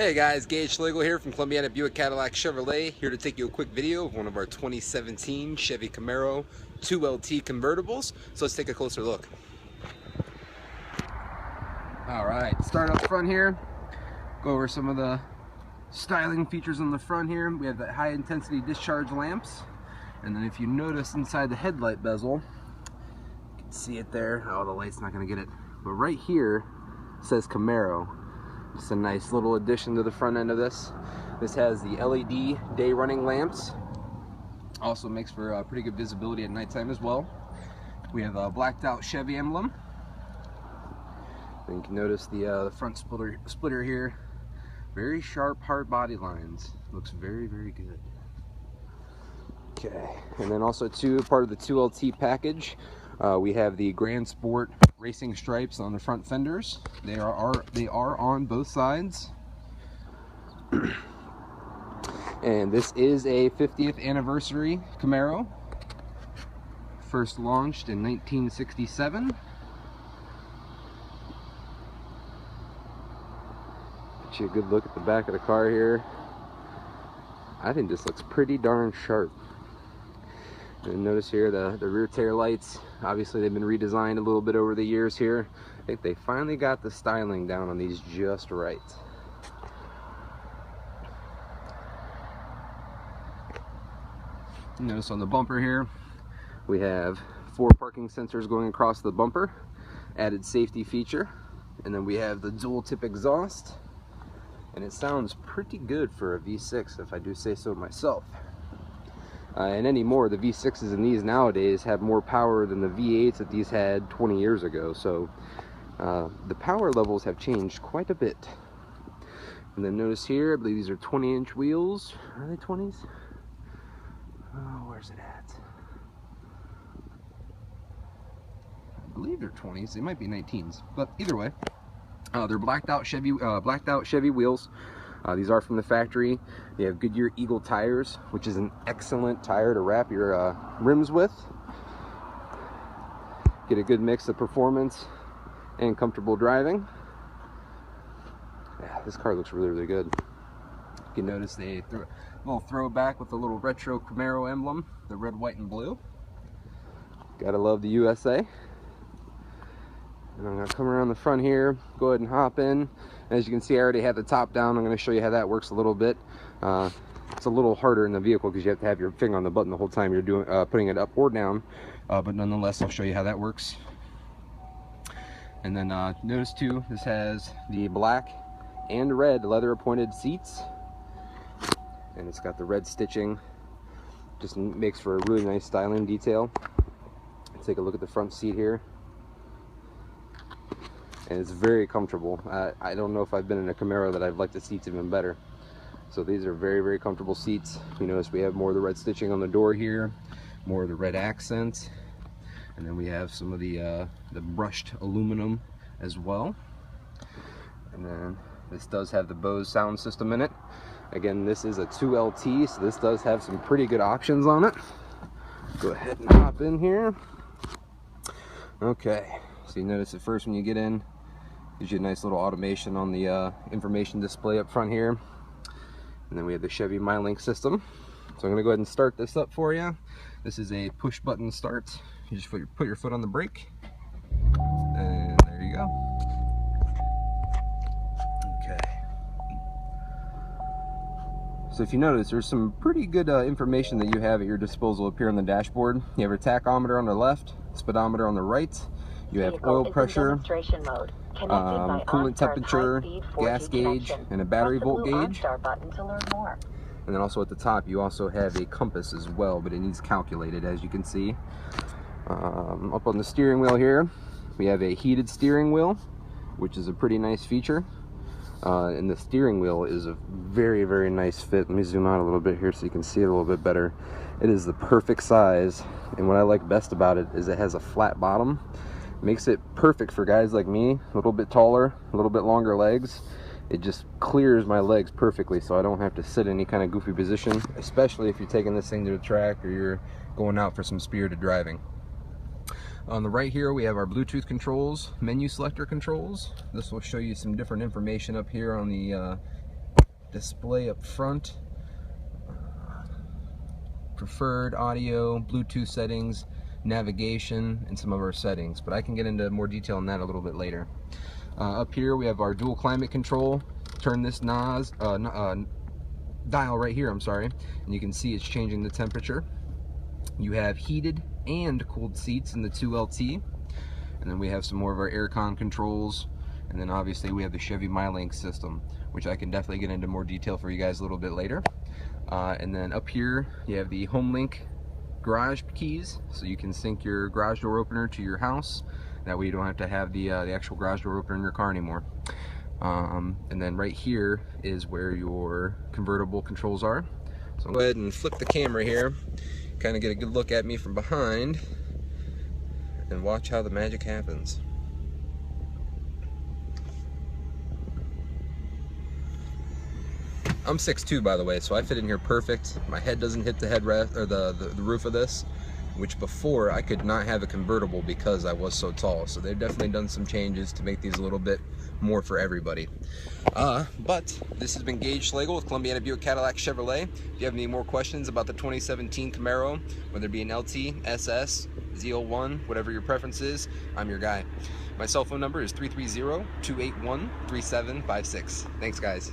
Hey guys, Gage Schlagel here from Columbiana Cadillac Chevrolet, here to take you a quick video of one of our 2017 Chevy Camaro 2LT convertibles. So let's take a closer look. Alright, start up front here, go over some of the styling features on the front here. We have the high intensity discharge lamps, and then if you notice inside the headlight bezel, you can see it there. Oh, the light's not going to get it, but right here it says Camaro. Just a nice little addition to the front end of this. This has the LED day running lamps. Also makes for pretty good visibility at nighttime as well. We have a blacked out Chevy emblem. And you can notice the front splitter here. Very sharp, hard body lines. Looks very, very good. Okay, and then also part of the 2LT package, we have the Grand Sport racing stripes on the front fenders. They are on both sides. And this is a 50th anniversary Camaro. First launched in 1967. Get you a good look at the back of the car here. I think this looks pretty darn sharp. And notice here the rear tail lights. Obviously they've been redesigned a little bit over the years here. I think they finally got the styling down on these just right. Notice on the bumper here, we have 4 parking sensors going across the bumper, added safety feature. And then we have the dual tip exhaust. And it sounds pretty good for a V6 if I do say so myself. And anymore, the V6s in these nowadays have more power than the V8s that these had 20 years ago. So the power levels have changed quite a bit. And then notice here, I believe these are 20-inch wheels. Are they 20s? Oh, where's it at? I believe they're 20s. They might be 19s, but either way, they're blacked out Chevy wheels. These are from the factory. You have Goodyear Eagle tires, which is an excellent tire to wrap your rims with. Get a good mix of performance and comfortable driving. Yeah, this car looks really, really good. You can notice the little throwback with the little retro Camaro emblem, the red, white, and blue. Gotta love the USA. And I'm going to come around the front here, go ahead and hop in. As you can see, I already have the top down. I'm going to show you how that works a little bit. It's a little harder in the vehicle because you have to have your finger on the button the whole time you're doing putting it up or down. But nonetheless, I'll show you how that works. And then notice too, this has the black and red leather appointed seats. And it's got the red stitching. Just makes for a really nice styling detail. Let's take a look at the front seat here. And it's very comfortable. I don't know if I've been in a Camaro that I've liked the seats even better. So these are very, very comfortable seats. You notice we have more of the red stitching on the door here, more of the red accents, and then we have some of the brushed aluminum as well. And then this does have the Bose sound system in it. Again, this is a 2LT, so this does have some pretty good options on it. Go ahead and hop in here. Okay, so you notice at first when you get in, gives you a nice little automation on the information display up front here. And then we have the Chevy MyLink system. So I'm going to go ahead and start this up for you. This is a push button start. You just put your foot on the brake. And there you go. Okay. So if you notice, there's some pretty good information that you have at your disposal up here on the dashboard. You have your tachometer on the left, speedometer on the right. You have oil pressure, coolant temperature, gas gauge, and a battery volt gauge. And then also at the top you also have a compass as well, but it needs calculated, as you can see. Up on the steering wheel here, we have a heated steering wheel, which is a pretty nice feature. And the steering wheel is a very, very nice fit. Let me zoom out a little bit here so you can see it a little bit better. It is the perfect size, and what I like best about it is it has a flat bottom. Makes it perfect for guys like me, a little bit taller, a little bit longer legs. It just clears my legs perfectly, so I don't have to sit in any kind of goofy position, especially if you're taking this thing to the track or you're going out for some spirited driving. On the right here we have our Bluetooth controls, menu selector controls. This will show you some different information up here on the display up front, preferred audio, Bluetooth settings, navigation, and some of our settings, but I can get into more detail on that a little bit later. Up here we have our dual climate control. Turn this dial right here, I'm sorry, and you can see it's changing the temperature. You have heated and cooled seats in the 2LT, and then we have some more of our aircon controls, and then obviously we have the Chevy MyLink system, which I can definitely get into more detail for you guys a little bit later. And then up here you have the HomeLink garage keys, so you can sync your garage door opener to your house. That way you don't have to have the actual garage door opener in your car anymore. And then right here is where your convertible controls are. So I'll go ahead and flip the camera here, kind of get a good look at me from behind, and watch how the magic happens. I'm 6'2", by the way, so I fit in here perfect. My head doesn't hit the headrest or the roof of this, which before I could not have a convertible because I was so tall. So they've definitely done some changes to make these a little bit more for everybody. But this has been Gage Schlagel with Columbiana Cadillac Chevrolet. If you have any more questions about the 2017 Camaro, whether it be an LT, SS, ZL1, whatever your preference is, I'm your guy. My cell phone number is 330-281-3756. Thanks, guys.